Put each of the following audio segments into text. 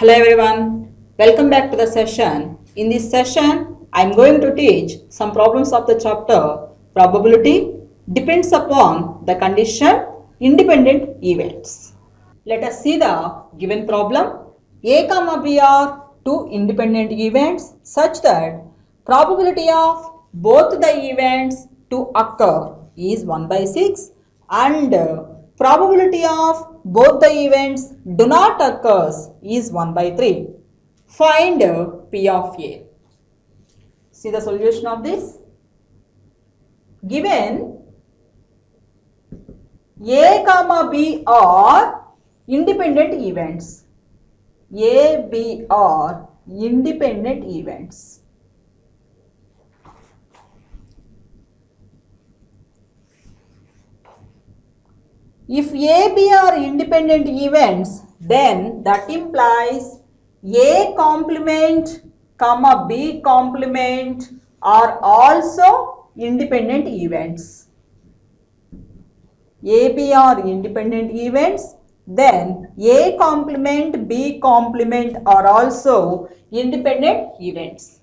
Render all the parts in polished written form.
Hello everyone, welcome back to the session. In this session, I am going to teach some problems of the chapter Probability depends upon the condition independent events. Let us see the given problem. A comma B are two independent events such that probability of both the events to occur is 1 by 6 and probability of both the events do not occur is 1 by 3. Find P of A. See the solution of this. Given A comma B are independent events. A, B are independent events. If A, B are independent events, then that implies A complement comma B complement are also independent events. A, B are independent events, then A complement, B complement are also independent events.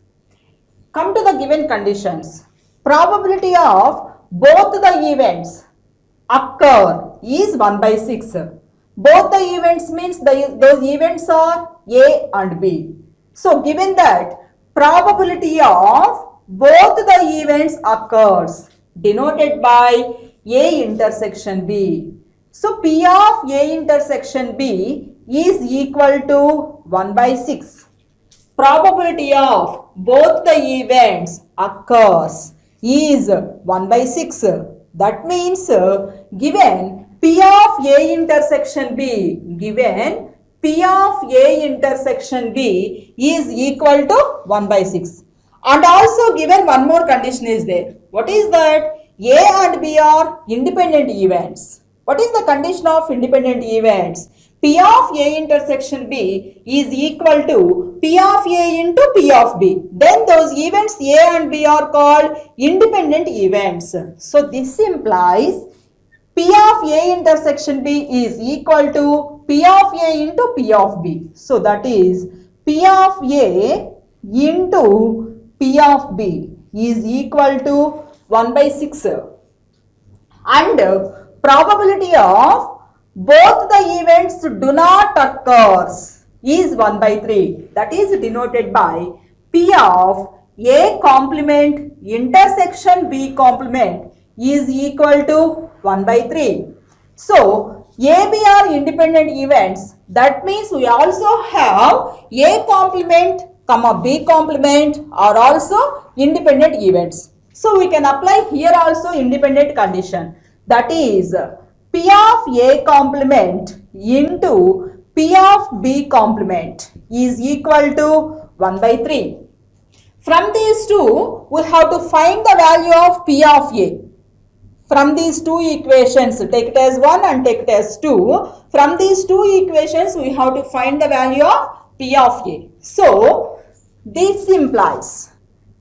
Come to the given conditions. Probability of both the events occur is 1 by 6. Both the events means those events are A and B. So given that probability of both the events occurs denoted by A intersection B. So P of A intersection B is equal to 1 by 6. Probability of both the events occurs is 1 by 6. That means given P of A intersection B, given P of A intersection B is equal to 1 by 6. And also given one more condition is there. What is that? A and B are independent events. What is the condition of independent events? P of A intersection B is equal to P of A into P of B. Then those events A and B are called independent events. So this implies P of A intersection B is equal to P of A into P of B. So that is P of A into P of B is equal to 1 by 6. And probability of both the events do not occur is 1 by 3. That is denoted by P of A complement intersection B complement is equal to 1 by 3. So, A, B are independent events. That means we also have A complement comma B complement are also independent events. So, we can apply here also independent condition. That is P of A complement into P of B complement is equal to 1 by 3. From these two, we have to find the value of P of A. From these two equations, take it as 1 and take it as 2. From these two equations, we have to find the value of P of A. So, this implies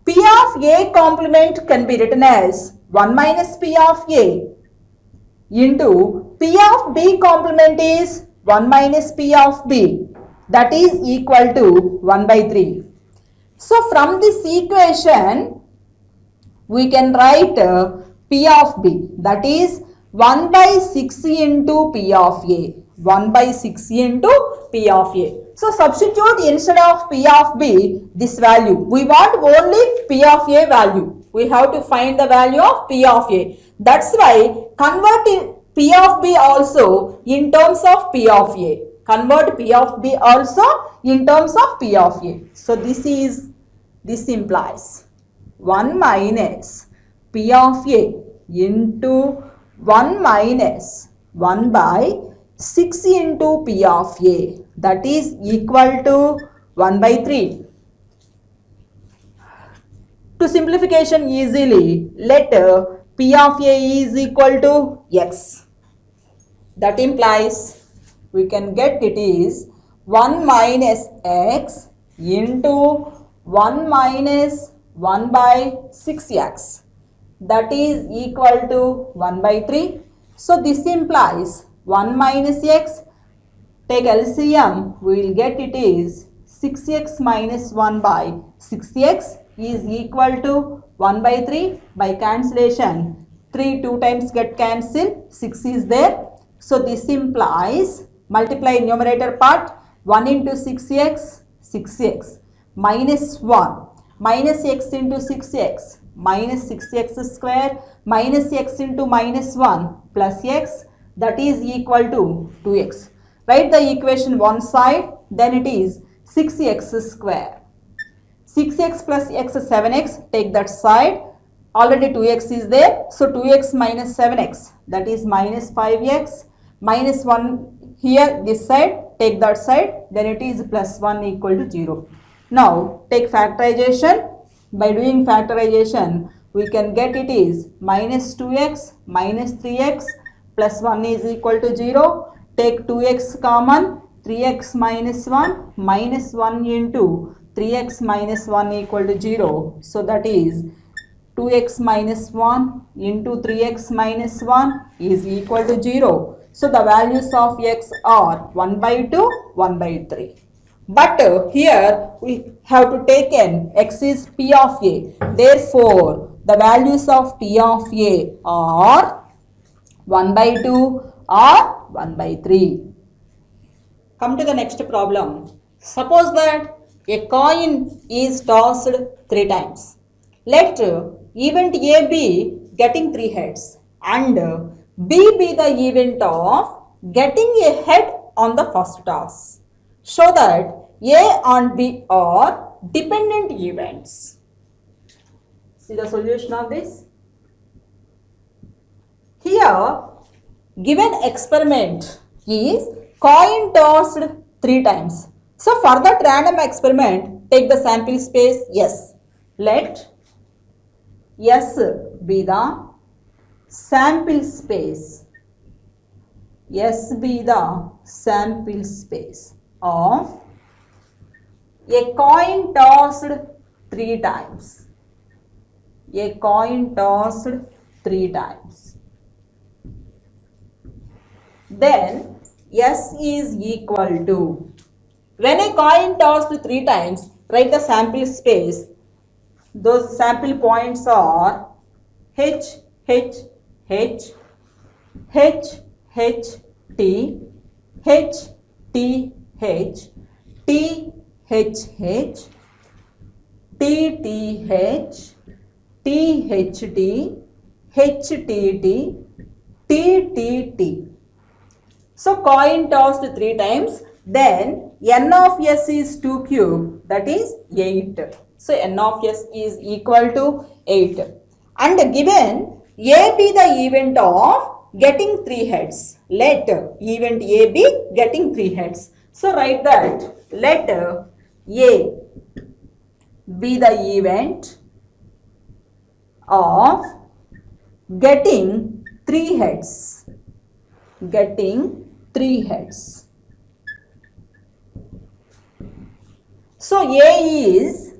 P of A complement can be written as 1 minus P of A into P of B complement is 1 minus P of B. That is equal to 1 by 3. So, from this equation, we can write P of B, that is 1 by 6 into P of A, 1 by 6 into P of A. So, substitute instead of P of B this value. We want only P of A value. We have to find the value of P of A. That's why convert P of B also in terms of P of A. Convert P of B also in terms of P of A. So, this implies 1 minus P of A into 1 minus 1 by 6 into P of A, that is equal to 1 by 3. To simplification easily, let P of A is equal to X. That implies we can get it is 1 minus X into 1 minus 1 by 6x, that is equal to 1 by 3. So, this implies 1 minus x Take LCM, we will get it is 6x minus 1 by 6x is equal to 1 by 3 by cancellation. 3 2 times get cancelled, 6 is there. So this implies multiply numerator part 1 into 6x, 6x minus 1 minus x into 6x minus 6x square minus x into minus 1 plus x, that is equal to 2x. Write the equation one side, then it is 6x square. 6x plus x 7x, take that side. Already 2x is there. So 2x minus 7x, that is minus 5x. Minus 1 here, this side, take that side. Then it is plus 1 equal to 0. Now take factorization. By doing factorization, we can get it is minus 2x minus 3x plus 1 is equal to 0. Take 2x common, 3x minus 1 minus 1 into 3x minus 1 equal to 0. So that is 2x minus 1 into 3x minus 1 is equal to 0. So the values of x are 1 by 2, 1 by 3. But here we have to take in x is p of a. Therefore, the values of p of a are 1 by 2 or 1 by 3. Come to the next problem. Suppose that a coin is tossed 3 times. Let event A be getting 3 heads and B be the event of getting a head on the first toss. Show that A and B are dependent events. See the solution of this? Here, given experiment is coin tossed 3 times. So for that random experiment, take the sample space S. Let S be the sample space. S be the sample space of a coin tossed 3 times. A coin tossed 3 times. Then S is equal to, when a coin tossed 3 times, write the sample space. Those sample points are H, H, H, H, H, T, H, T, H, T, H, H, T, T, H, T, H, T, H, T, T, T, T, T. So coin tossed 3 times, then n of s is 2 cube, that is 8. So n of s is equal to 8. And given A be the event of getting 3 heads. Let event A be getting 3 heads. So write that let A be the event of getting 3 heads. Getting 3 heads. So A is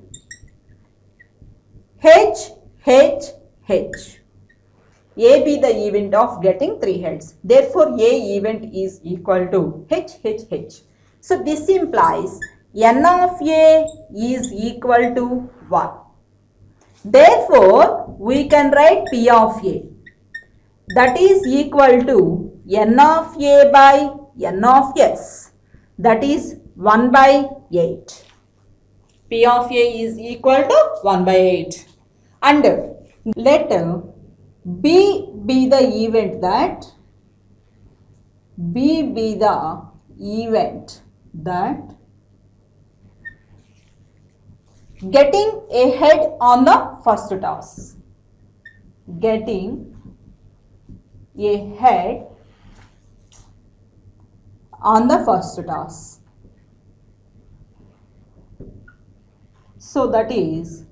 H, H, H. A be the event of getting 3 heads. Therefore, A event is equal to H, H, H. So this implies n of A is equal to 1. Therefore, we can write P of A. That is equal to n of A by n of S. That is 1 by 8. P of A is equal to 1 by 8. And let B be the event that getting a head on the first toss. Getting a head on the first toss. So that is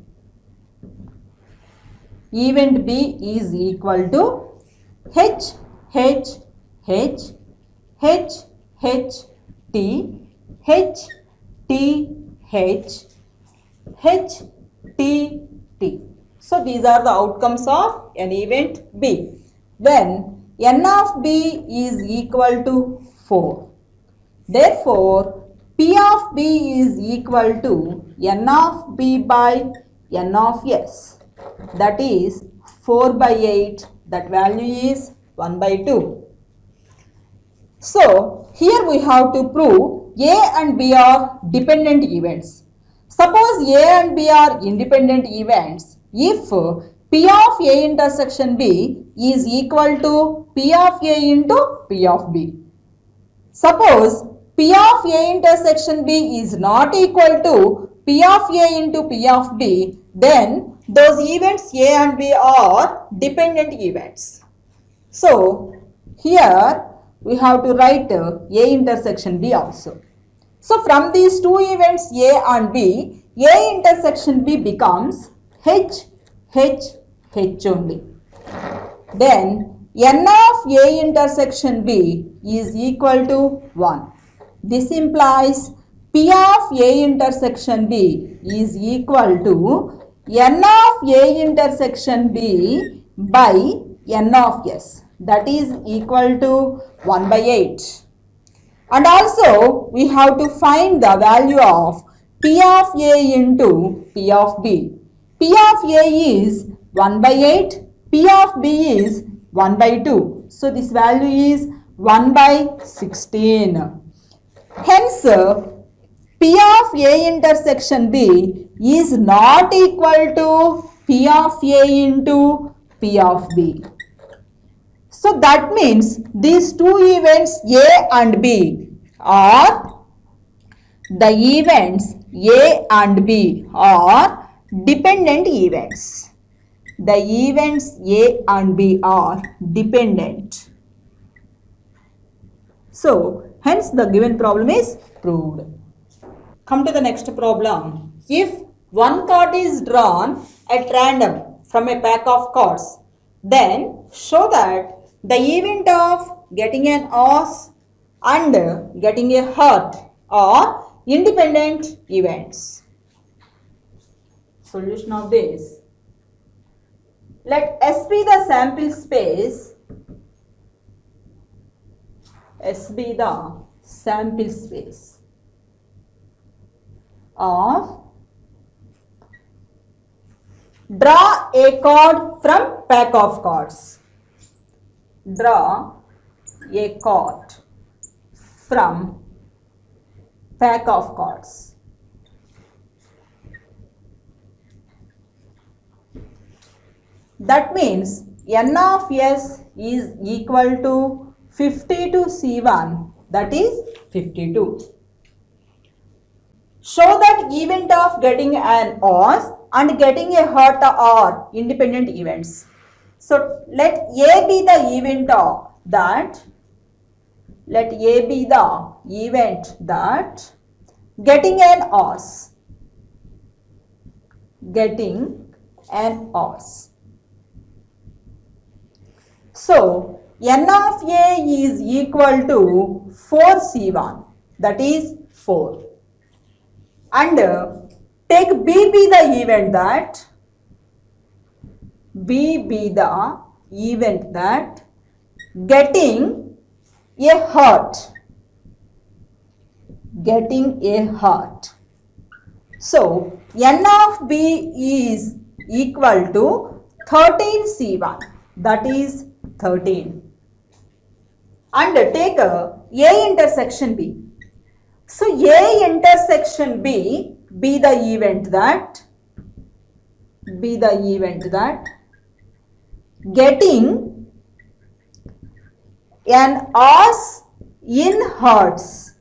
event B is equal to H, H, H, H, H, T, H, T, H, H, T, T. So these are the outcomes of an event B. Then n of B is equal to 4. Therefore, P of B is equal to N of B by N of S. That is 4 by 8. That value is 1 by 2. So, here we have to prove A and B are dependent events. Suppose A and B are independent events if P of A intersection B is equal to P of A into P of B. Suppose P of A intersection B is not equal to P of A into P of B, then those events A and B are dependent events. So, here we have to write A intersection B also. So, from these two events A and B, A intersection B becomes H only. Then N of A intersection B is equal to 1. This implies P of A intersection B is equal to N of A intersection B by N of S. That is equal to 1 by 8. And also we have to find the value of P of A into P of B. P of A is 1 by 8, P of B is 1 by 2. So this value is 1 by 16. Hence, P of A intersection B is not equal to P of A into P of B. So that means these two events A and B are the events A and B are dependent events. The events A and B are dependent. So hence the given problem is proved. Come to the next problem. If one card is drawn at random from a pack of cards, then show that the event of getting an ace and getting a heart are independent events. Solution of this. Let S be the sample space. S be the sample space of draw a card from pack of cards. Draw a card from pack of cards. That means N of S is equal to 52 C1, that is 52. Show that event of getting an ace and getting a heart are independent events. So let A be the event of that. Let A be the event that getting an ace. Getting an ace. So N of A is equal to 4C1, that is 4. And take B be the event that getting a heart. Getting a heart. So N of B is equal to 13C1, that is 13. And take A intersection B. So A intersection B be the event that getting an ace in hearts.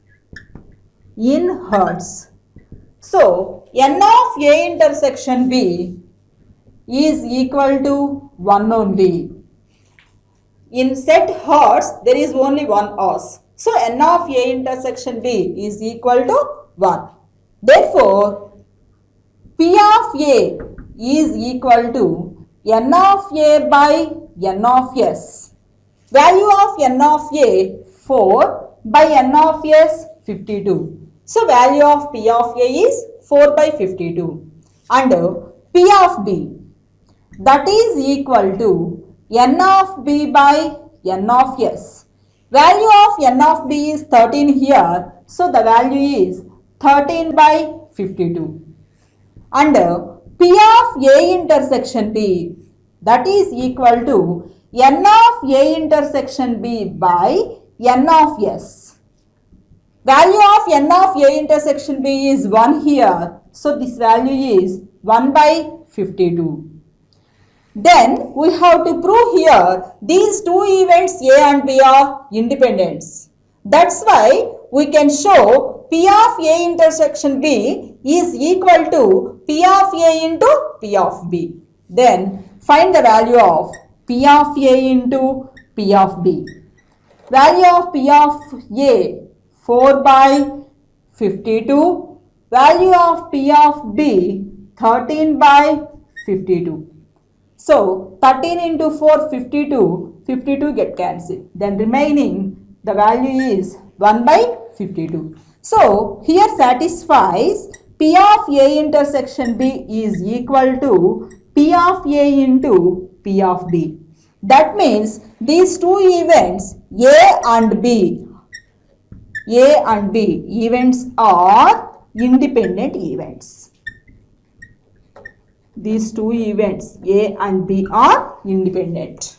So N of A intersection B is equal to 1 only. In set hearts, there is only one ace. So N of A intersection B is equal to 1. Therefore, P of A is equal to N of A by N of S. Value of N of A 4 by N of S 52. So value of P of A is 4 by 52. And P of B, that is equal to N of B by N of S. Value of n of b is 13 here. So the value is 13 by 52. And P of A intersection B, that is equal to n of A intersection B by n of S. Value of n of A intersection B is 1 here. So this value is 1 by 52. Then we have to prove here these two events A and B are independent. That's why we can show P of A intersection B is equal to P of A into P of B. Then find the value of P of A into P of B. Value of P of A 4 by 52. Value of P of B 13 by 52. So 13 into 4 52, 52 get cancelled. Then remaining the value is 1 by 52. So here satisfies P of A intersection B is equal to P of A into P of B. That means these two events A and B events are independent events. These two events A and B are independent.